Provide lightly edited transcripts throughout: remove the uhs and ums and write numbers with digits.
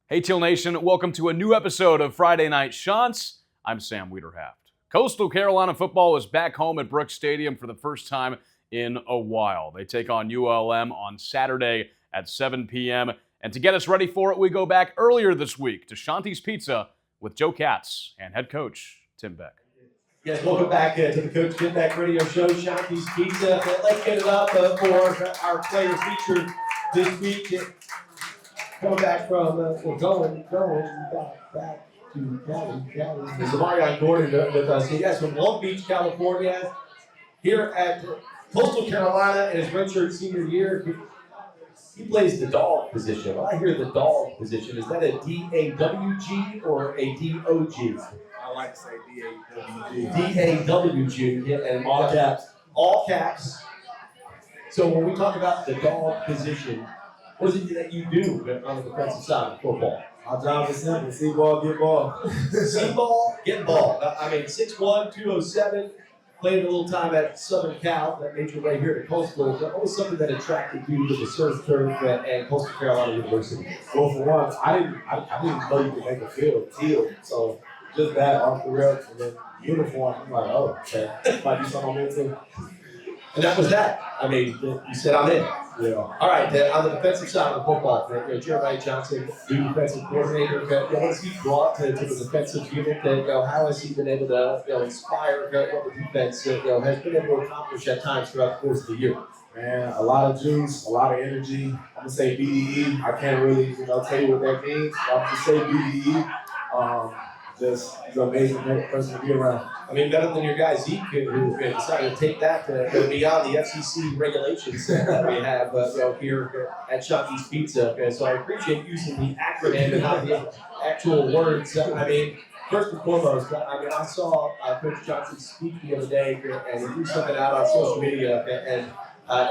Hey, Teal Nation, welcome to a new episode of Friday Night Chants. I'm Sam Wiederhaft. Coastal Carolina football is back home at Brooks Stadium for the first time in a while. They take on ULM on Saturday at 7 p.m. And to get us ready for it, we go back earlier this week to Chanti's Pizza with Joe Katz and head coach Tim Beck. Yes, welcome back to the Coach Tim Beck Radio Show, Chanti's Pizza. Let's get it up for our player featured this week. Coming back from, we're going back to Cali. There's Marion Gordon with us. He guys from Long Beach, California, here at Coastal Carolina in his redshirt senior year. He plays the dog position. When I hear the dog position, is that a D-A-W-G or a D-O-G? I like to say D-A-W-G. D-A-W-G, yeah, and all caps. All caps. So when we talk about the dog position, what is it that you do on the defensive side of football? Our job is simple: see ball, get ball. See ball, get ball. I mean, 6'1", 207, played a little time at Southern Cal, that made your way here to Coastal. What was something that attracted you to the surf turf and Coastal Carolina University? Well, for one, I didn't know you could make a field teal. So just that off the rip and then uniform. I'm like, oh, okay, might be something I'm into. And that was that. I mean, you said I'm in. Yeah. All right, on the defensive side of the football, Jeremiah Johnson, new defensive coordinator. What has he brought to the defensive unit? How has he been able to inspire what the defense has been able to accomplish at times throughout the course of the year? Man, a lot of juice, a lot of energy. I'm gonna say BDE. I can't really tell you what that means. But I'm gonna say BDE. Just he's an amazing person to be around. I mean, better than your guy Zeke, who decided to take that to beyond the FCC regulations that we have here at Chanti's Pizza. So I appreciate using the acronym and not the actual words. I mean, first and foremost, I saw Coach Johnson speak the other day, and he threw something out on social media, and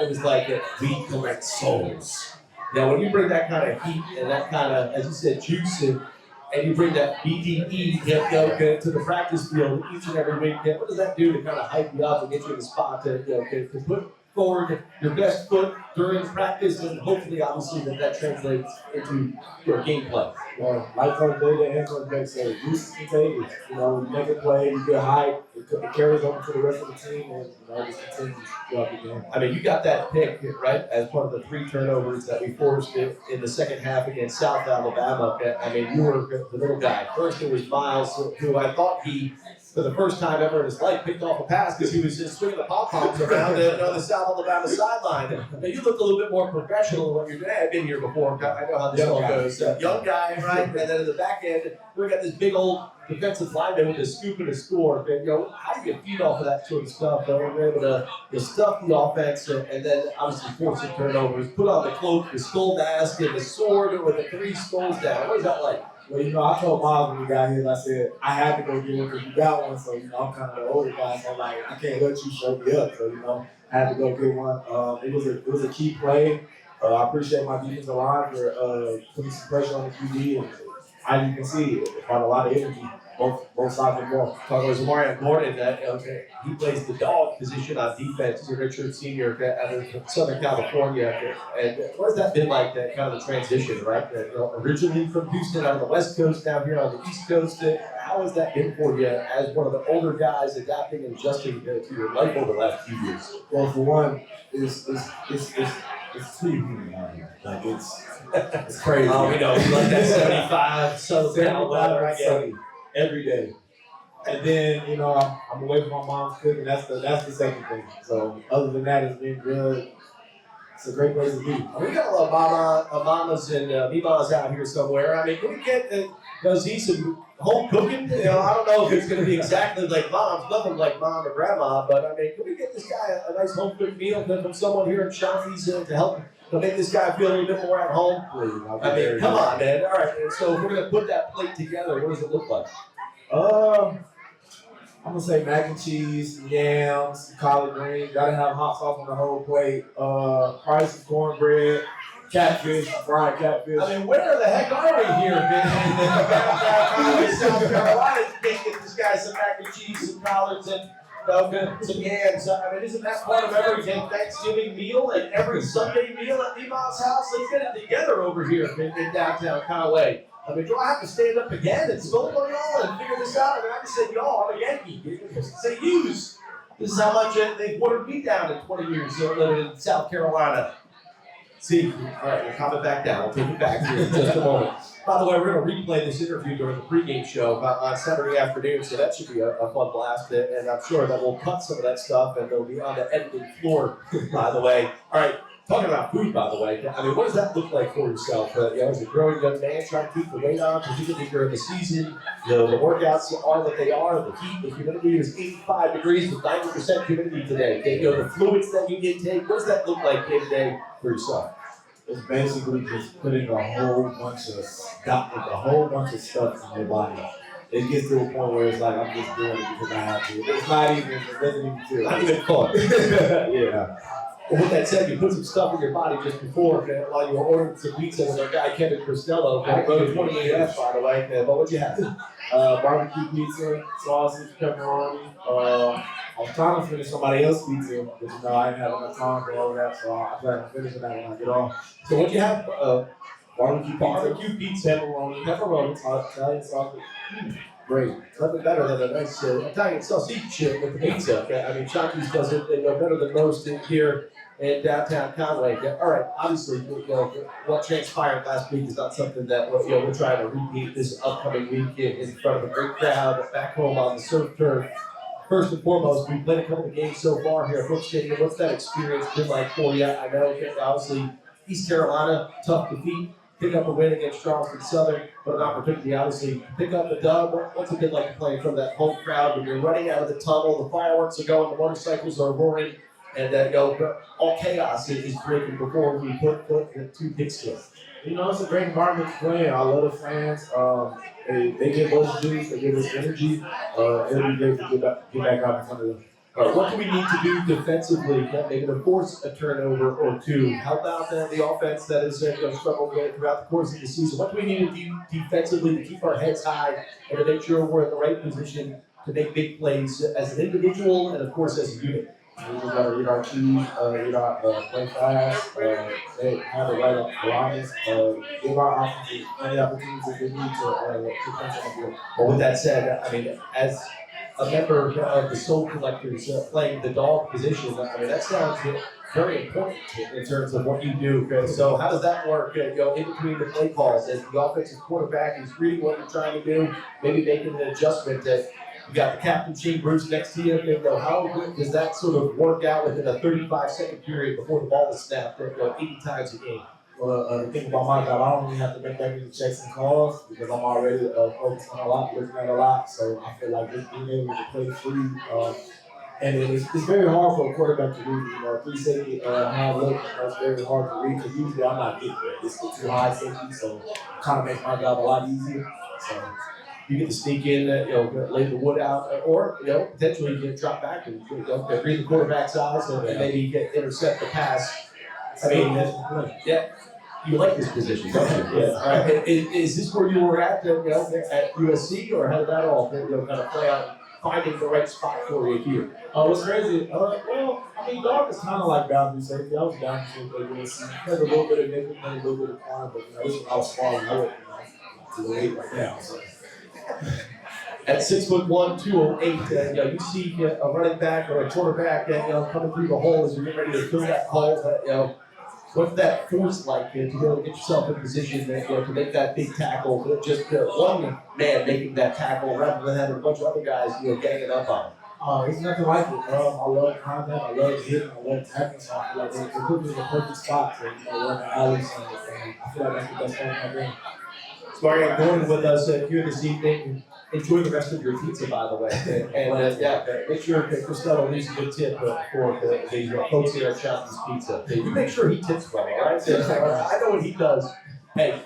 it was like, we collect souls. Now, when you bring that kind of heat and that kind of, as you said, juice and you bring that BDE to the practice field each and every week, what does that do to kind of hype you up and get you in the spot to put forward your best foot during practice, and hopefully, obviously, that translates into your gameplay? Well, like Coach David and Coach Beck said, juice is contagious. You make a play, you get hype, it carries over to the rest of the team, and it just continues throughout the game. I mean, you got that pick, right, as part of the 3 turnovers that we forced in the second half against South Alabama. I mean, you were the little guy. First, it was Miles, who I thought he, for the first time ever in his life, picked off a pass because he was just swinging the pom-poms around the South Alabama sideline. Now, you look a little bit more professional than what your dad had been here before. I know how this all goes. Young guy, right? And then in the back end, we got this big old defensive lineman with a scoop and a score. And, how do you feed off of that sort of stuff? We're able to stuff the offense and then obviously force some turnovers, put on the cloak, the skull mask, and the sword with the 3 skulls down. What is that like? Well, I told Miles when we got here, I said, I had to go get one because you got one. So, I'm kind of the older guy, so I'm like, I can't let you show me up. So, I had to go get one. It was a key play. I appreciate my defensive line for putting some pressure on the QB. And as you can see, it brought a lot of energy, both sides of the ball. Talking about Marion Gordon, he plays the dog position on defense. He's a redshirt senior out of Southern California. And what has that been like, that kind of the transition, right? Originally from Houston, out of the West Coast, down here on the East Coast. How has that been for you as one of the older guys adapting and adjusting to your life over the last few years? Well, for one, it's too humid out here. Like, it's crazy. Oh, we know. You like that 75 Southern Cal weather, I get it. Every day. And then, I'm away from my mom's cooking. That's the second thing. So other than that, it's been good. It's a great place to be. We got a lot of mamas and mimas out here somewhere. I mean, can we get some home cooking? I don't know if it's going to be exactly like mom's, nothing like mom or grandma, but I mean, can we get this guy a nice home cooked meal from someone here in Chanti's to help make this guy feel a little bit more at home? Please, I mean, come on, man. All right, so if we're going to put that plate together, what does it look like? I'm gonna say mac and cheese, yams, collard greens. Gotta have hot sauce on the whole plate. Probably some cornbread, catfish, fried catfish. I mean, where the heck are we here, man? In South Carolina, you can't get this guy some mac and cheese, some collards, and some yams. I mean, isn't that part of every Thanksgiving meal and every Sunday meal at Nema's house? Let's get it together over here in downtown Conway. I mean, do I have to stand up again and scold on y'all and figure this out? I mean, I just said, y'all, I'm a Yankee. Say yous. This is how much they've watered me down in 20 years living in South Carolina. See, all right, we'll calm it back down. I'll take it back here in just a moment. By the way, we're going to replay this interview during the pregame show on Saturday afternoon, so that should be a fun blast. And I'm sure that we'll cut some of that stuff, and they'll be on the editing floor, by the way. All right, talking about food, by the way, I mean, what does that look like for yourself? As a growing young man trying to keep the weight on, particularly during the season, the workouts are what they are. The heat, the humidity is 85 degrees with 90% humidity today. The fluids that you intake, what does that look like day to day for yourself? It's basically just putting a whole bunch of stuff in your body. It gets to a point where it's like I'm just doing it because I have to. It doesn't even feel. Not even fun. Yeah. Well, with that said, you put some stuff in your body just before while you were ordering some pizza with our guy Kevin Cristello. Road 28F, by the way. But what'd you have? Barbecue pizza, sausage, pepperoni. I was trying to finish somebody else's pizza, but I didn't have enough time for all of that, so I plan on finishing that when I get off. So what'd you have? Barbecue pizza, pepperoni, Italian sausage. Great. Nothing better than a nice Italian sausage with the pizza. I mean, Chanti's does it better than most here in downtown Conway. All right, obviously, what transpired last week is not something that we're trying to repeat this upcoming week in front of a great crowd back home on the surf turf. First and foremost, we've played a couple of games so far here at Brooks Stadium. What's that experience been like for you? I know, obviously, East Carolina, tough defeat. Pick up a win against Charleston Southern, but an opportunity, obviously, to pick up the dub. What's it been like playing from that home crowd when you're running out of the tunnel, the fireworks are going, the motorcycles are roaring, and all chaos is breaking before we put two picks to it? It's a great environment to play in. I love the fans. They give us juice, they give us energy. It'll be great to get back out in front of them. What do we need to do defensively? Maybe to force a turnover or two. Help out the offense that has struggled throughout the course of the season. What do we need to do defensively to keep our heads high and to make sure we're in the right position to make big plays as an individual and, of course, as a unit? We just got to read our keys, play fast, have the right alignments, give our offenses any opportunities that they need to punch on the field. Well, with that said, I mean, as a member of the Soul Collectors playing the dog position, I mean, that sounds very important in terms of what you do. So how does that work, in between the play calls as the offensive quarterback is reading what you're trying to do, maybe making an adjustment that you got the captain, Shane Bruce, next to you. How does that sort of work out within a 35-second period before the ball is snapped 80 times a game? Well, the thing about my job, I don't really have to make that many checks and calls because I'm already focused on a lot, looking at a lot. So I feel like just being able to play free. And it's very hard for a quarterback to read. 3 safety, high look, that's very hard to read because usually I'm not getting there. It's too high safety, so it kind of makes my job a lot easier. So you get to sneak in, lay the wood out, or potentially get drop back and read the quarterback's eyes and maybe intercept the pass. I mean, yeah, you like this position, don't you? Yeah. All right. Is this where you were at USC, or how did that all kind of play out, finding the right spot for you here? What's crazy? Dog is kind of like boundary safety. I was boundary safety at USC. Had a little bit of nickel, a little bit of corner, but this was I was smaller than to the weight right now. So. At 6'1", 208, you see a running back or a quarterback coming through the hole as you're getting ready to fill that hole. What's that force like to be able to get yourself in position to make that big tackle? Just one man making that tackle rather than having a bunch of other guys ganging up on him. It's nothing like it. I love contact, I love hitting, I love tackling. So I feel like they put me in the perfect spot to run the alleys. And I feel like that's the best part of my game. Marianne Gordon with us here this evening. Enjoy the rest of your pizza, by the way. And make sure Cristello leaves a good tip for the folks here at Chanti's Pizza. You make sure he tips well, all right? I know what he does. Hey,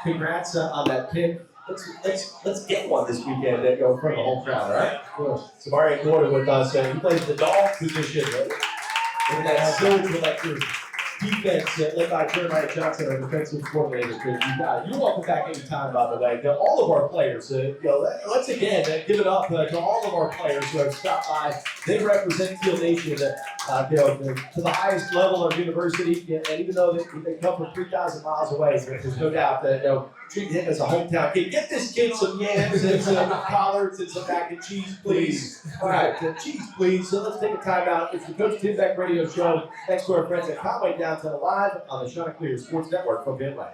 congrats on that pick. Let's get one this weekend and go in front of the whole crowd, all right? Cool. So Marianne Gordon with us. He plays the dog position, right? And that Soul Collectors defense led by Jeremiah Johnson, our defensive coordinator. You're welcome back anytime, by the way. All of our players, let's again give it up to all of our players who have stopped by. They represent Field Nation to the highest level of university, and even though they come from 3,000 miles away, there's no doubt that treat him as a hometown kid. Get this kid some yams and some collards and some mac and cheese, please. All right, cheese, please. So let's take a time out. It's the Coach Tim Beck Radio Show. Thanks to our friends at Conway Downtown Live on the Chanti Sports Network from Atlanta.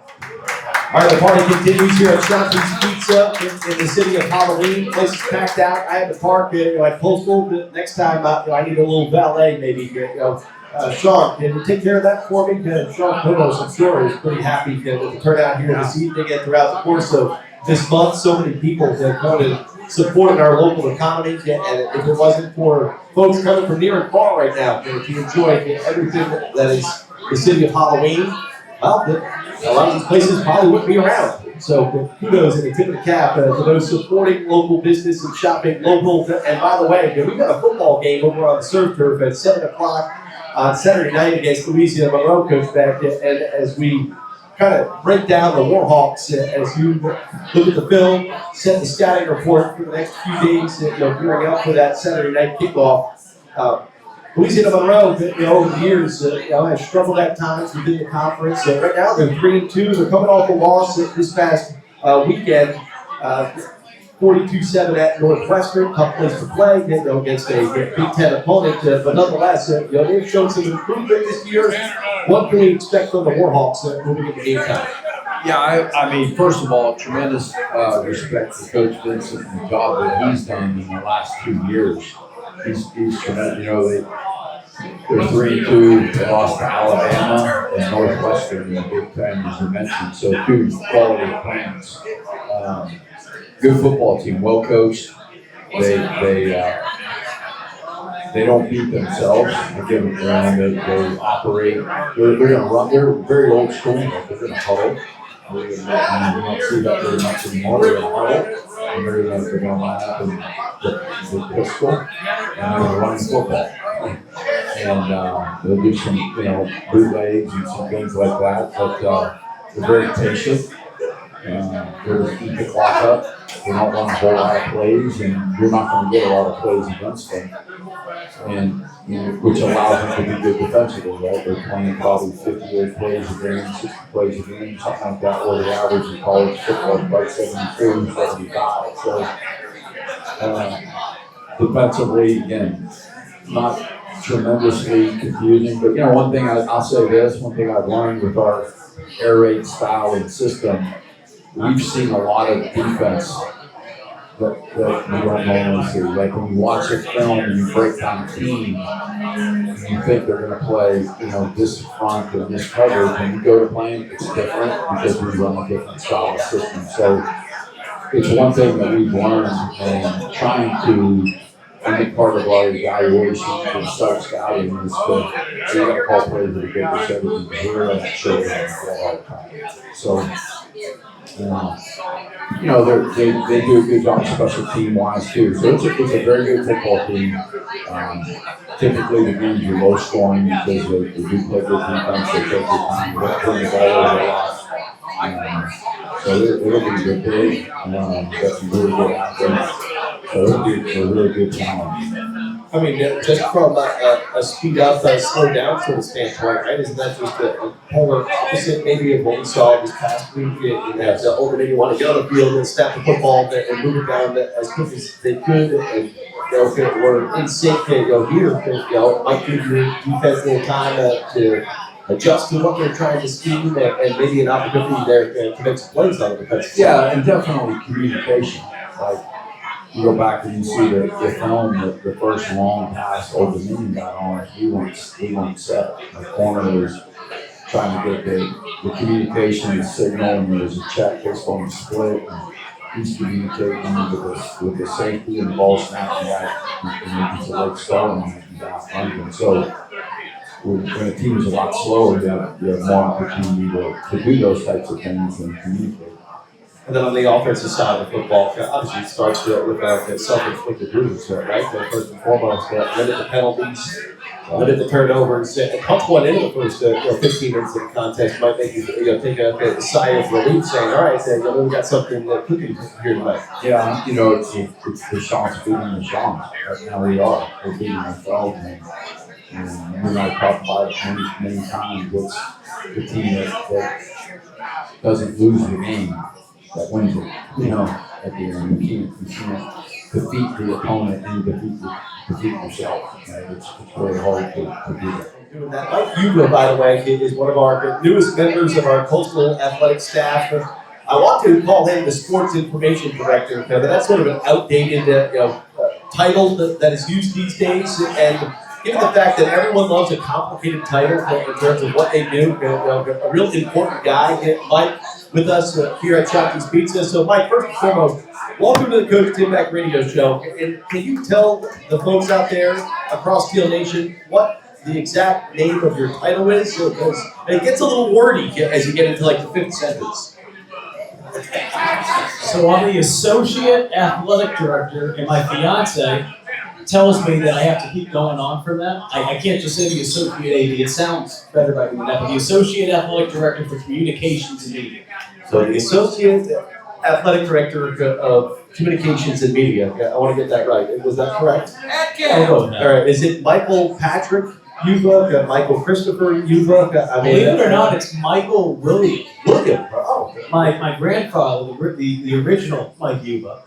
All right, the party continues here at Chanti's Pizza in the city of Halloween. Place is packed out. I had to park at Postal. Next time, I need a little valet, maybe. Sean, can you take care of that for me? Sean Podos, I'm sure, is pretty happy with the turnout here this evening and throughout the course of this month. So many people have come and supported our local economy. And if it wasn't for folks coming from near and far right now to enjoy everything that is the city of Halloween, well, a lot of these places probably wouldn't be around. So kudos and a tip of the cap to those supporting local business and shopping local. And by the way, we've got a football game over on the surf turf at 7 o'clock on Saturday night against Louisiana Monroe, Coach Beck. And as we kind of break down the Warhawks, as you look at the film, set the scouting report for the next few days, gearing up for that Saturday night kickoff. Louisiana Monroe, over the years, has struggled at times within the conference. Right now, they're 3-2. They're coming off a loss this past weekend, 42-7 at Northwestern. Tough place to play, against a Big Ten opponent. But nonetheless, they've shown some improvement this year. What can we expect from the Warhawks moving into game time? Yeah, I mean, first of all, tremendous respect for Coach Vincent and the job that he's done in the last 2 years. He's tremendous. They're 3-2. They lost to Alabama and Northwestern in the Big Ten, as you mentioned. So 2 quality opponents. Good football team, well coached. They don't beat themselves. They operate. They're going to run. They're very old school. They're going to huddle. You don't see that very much anymore. They're going to huddle. And they're going to line up and the pistol, and they're going to run football. And they'll do some, bootlegs and some things like that. But they're very patient. They're going to eat the clock up. They don't run a whole lot of plays, and you're not going to get a lot of plays against them. And which allows them to be good defensively, right? They're playing probably 58 plays a game, 60 plays a game, something like that, where the average in college football is about 72, 75. So defensively, again, not tremendously confusing. But one thing I'll say this, one thing I've learned with our air raid style and system, we've seen a lot of defense that we don't normally see. Like when you watch a film and you break down a team, you think they're going to play, this front and this coverage. When you go to playing, it's different because we run a different style of system. So it's one thing that we've learned, and trying to, I think part of our evaluation and self-scouting is that we got to call plays that are good for 70 here and show them all the time. So, they do a good job special team-wise too. So it's a very good football team. Typically the games are low scoring because they do play good defense. They take their time. They don't turn the ball over a lot. So it'll be good big. Got some really good athletes. So it'll be a really good challenge. I mean, just from a speed up, slow down sort of standpoint, right? Isn't that just a polar opposite maybe of what we saw this past week? That Oregon didn't want to get on the field and snap the football and move it down as quick as they could, and if it were in sync, here, might give your defense a little time to adjust to what they're trying to scheme, and maybe an opportunity there to make some plays on the defense. Yeah, and definitely communication. Like, you go back and you see the film, the first long pass Old Dominion got on, he went set. The corner was trying to get the communication, the signal, and there was a check based on the split. And he's communicating with the safety and the ball snapping back, and it's a late start and back running. So when a team is a lot slower, you have more opportunity to do those types of things and communicate. And then on the offensive side of football, obviously it starts with self-inflicted wounds, right? First and foremost, limit the penalties, limit the turnovers, and punch one into the first 15 minutes of the contest might make you take a sigh of relief, saying, all right, we got something cooking here tonight. Yeah, it's the Chants beating the Chants. That's how we are. We're beating ourselves. And you and I talked about it many times. It's the team that doesn't lose the game, that wins it. You know, at the end, you can't defeat the opponent and defeat yourself. You know, it's really hard to do that. Doing that. Mike Hugo, by the way, is one of our newest members of our Coastal Athletic staff. I want to call him the Sports Information Director, but that's sort of an outdated title that is used these days. And given the fact that everyone loves a complicated title in terms of what they do, a real important guy, Mike, with us here at Chanti's Pizza. So, Mike, first and foremost, welcome to the Coach Tim Beck Radio Show. And can you tell the folks out there across Steel Nation what the exact name of your title is? Because it gets a little wordy as you get into like the fifth sentence. So I'm the Associate Athletic Director, and my fiance tells me that I have to keep going on from that. I can't just say the Associate AD. It sounds better by doing that. But the Associate Athletic Director for Communications and Media. So the Associate Athletic Director of Communications and Media. I want to get that right. Was that correct? All All right. Is it Michael Patrick Uva, Michael Christopher Uva? Believe it or not, it's Michael William. William. Oh. My grandfather, the original Mike Yuba,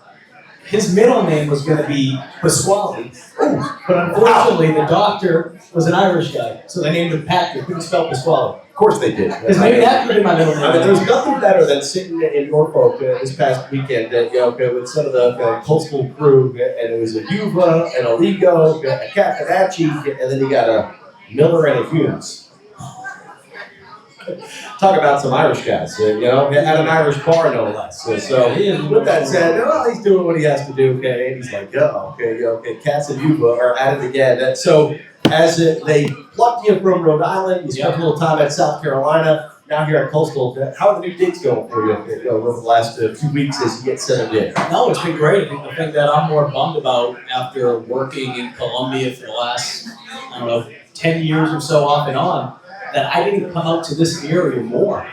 his middle name was going to be Pasquale, but unfortunately the doctor was an Irish guy, so they named him Patrick. Couldn't spell Pasquale. Of course they did. Because maybe that could be my middle name. I mean, there's nothing better than sitting in Norfolk this past weekend, with some of the coastal crew, and it was a Uva, an Oligo, a Caponacci, and then you got a Miller and a Hughes. Talk about some Irish guys, at an Irish bar, no less. So with that said, he's doing what he has to do, okay? And he's like, okay, Cats and Uva are at it again. So as they plucked you from Rhode Island, you spent a little time at South Carolina, now here at Coastal. How are the new digs going for you over the last 2 weeks as you get settled in? No, it's been great. I think the thing that I'm more bummed about after working in Columbia for the last, 10 years or so off and on, that I didn't come out to this area more.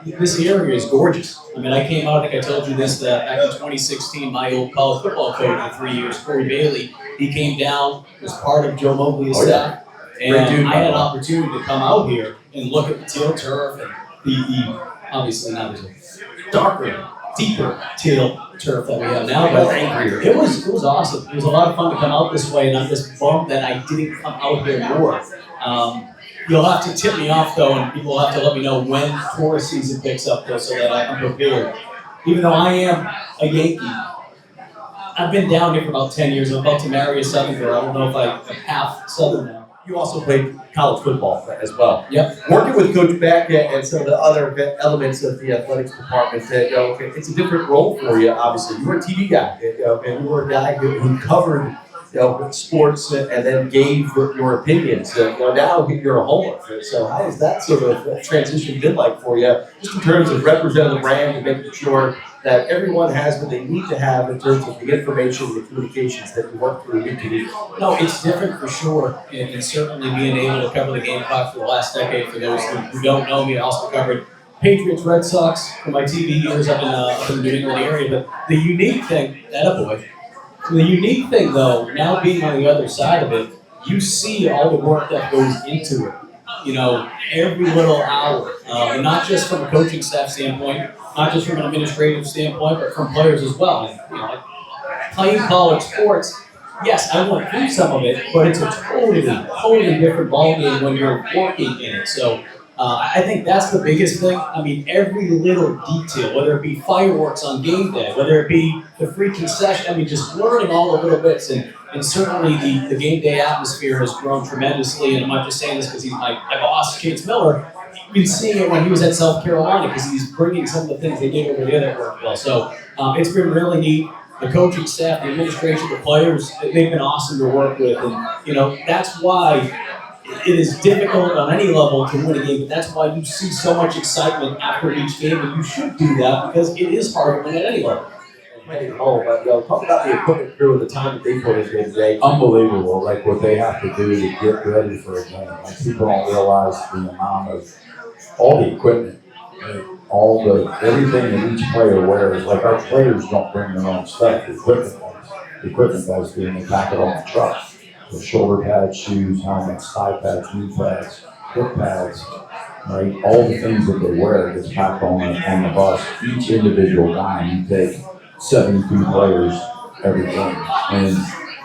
This area is gorgeous. I mean, I came out, I think I told you this, that back in 2016, my old college football coach for 3 years, Corey Bailey, he came down, was part of Joe Mobley's staff, and I had an opportunity to come out here and look at the teal turf and the obviously now there's a darker, deeper teal turf that we have now, but it was awesome. It was a lot of fun to come out this way, and I'm just bummed that I didn't come out here more. You'll have to tip me off, though, and people will have to let me know when tourist season picks up, though, so that I'm prepared. Even though I am a Yankee, I've been down here for about 10 years. I'm about to marry a Southern girl. I don't know if I'm half Southern now. You also played college football as well. Yep. Working with Coach Beck and some of the other elements of the athletics department, it's a different role for you, obviously. You were a TV guy, and you were a guy who covered sports and then gave your opinions. Now you're a homer. So how has that sort of transition been like for you, just in terms of representing the brand and making sure that everyone has what they need to have in terms of the information, the communications that you work through week to week? No, it's different for sure, and certainly being able to cover the Gamecocks for the last decade. For those who don't know me, I also covered Patriots, Red Sox for my TV years up in the New England area. But the unique thing, the unique thing, though, now being on the other side of it, you see all the work that goes into it. Every little hour, and not just from a coaching staff standpoint, not just from an administrative standpoint, but from players as well. And, playing college sports, yes, I went through some of it, but it's a totally different ballgame when you're working in it. So I think that's the biggest thing. I mean, every little detail, whether it be fireworks on game day, whether it be the free concession, just learning all the little bits. And certainly the game day atmosphere has grown tremendously. And I'm not just saying this because he's my boss, Chance Miller. You've been seeing it when he was at South Carolina because he's bringing some of the things they did over there that worked well. So it's been really neat. The coaching staff, the administration, the players, they've been awesome to work with. And, that's why it is difficult on any level to win a game, but that's why you see so much excitement after each game, and you should do that because it is hard to win at any level. Talk about the equipment crew and the time that they put into it today. Unbelievable, like what they have to do to get ready for a game. Like people don't realize the amount of all the equipment, everything that each player wears. Like our players don't bring their own stuff. The equipment guys do, and they pack it on the truck. the shoulder pads, shoes, helmets, thigh pads, knee pads, hip pads, right? All the things that they wear gets packed on the bus. Each individual dime, you take 72 players every game. And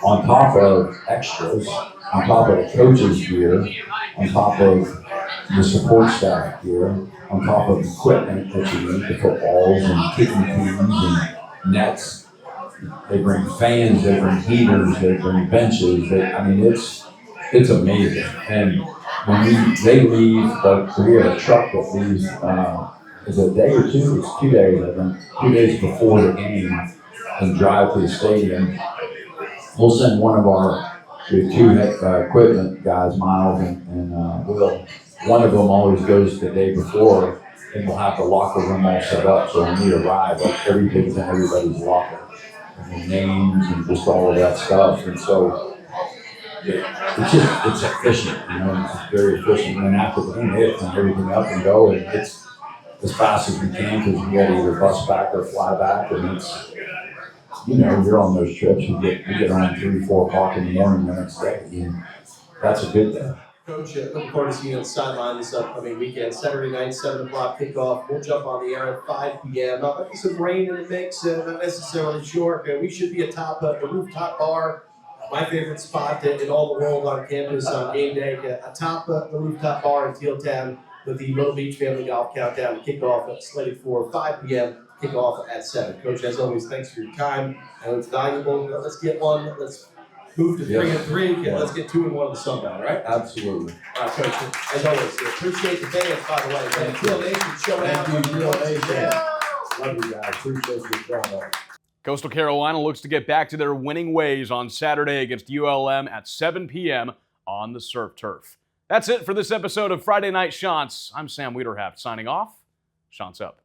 on top of extras, on top of the coaches' gear, on top of the support staff gear, on top of equipment that you need, the footballs and kicking teams and nets. They bring fans, they bring heaters, they bring benches. It's amazing. And when they leave, like we have a truck that leaves, is it a day or two? It's 2 days, I think. 2 days before the game and drive to the stadium. We'll send one of we have two equipment guys, Miles and Will. One of them always goes the day before, and we'll have the locker room all set up. So when we arrive, like everything's in everybody's locker, and the names and just all of that stuff. And so it's efficient, it's very efficient. And then after the game, they clean everything up and go, and it's as fast as we can because we got to either bus back or fly back, and it's. You're on those trips. We get around 3, 4 o'clock in the morning the next day, and that's a good thing. Coach, looking forward to seeing you on the sideline this upcoming weekend. Saturday night, 7 o'clock kickoff. We'll jump on the air at 5 p.m. Might be some rain in the mix, not necessarily sure. We should be atop the rooftop bar, my favorite spot in all the world on campus on game day, atop the rooftop bar in Teal Town with the Myrtle Beach Family Golf Countdown kickoff slated for 5 p.m. Kickoff at 7. Coach, as always, thanks for your time. I know it's valuable. Let's get one. Let's move to 3 and 3. Let's get 2 and 1 on the Sundown, all right? Absolutely. All right, Coach. As always, appreciate the fans, by the way. Thank you, Nation, showing out. Thank you, Real Nation. Love you guys. Appreciate your show. Coastal Carolina looks to get back to their winning ways on Saturday against ULM at 7 p.m. on the surf turf. That's it for this episode of Friday Night Chants. I'm Sam Wiederhaft signing off. Chants up.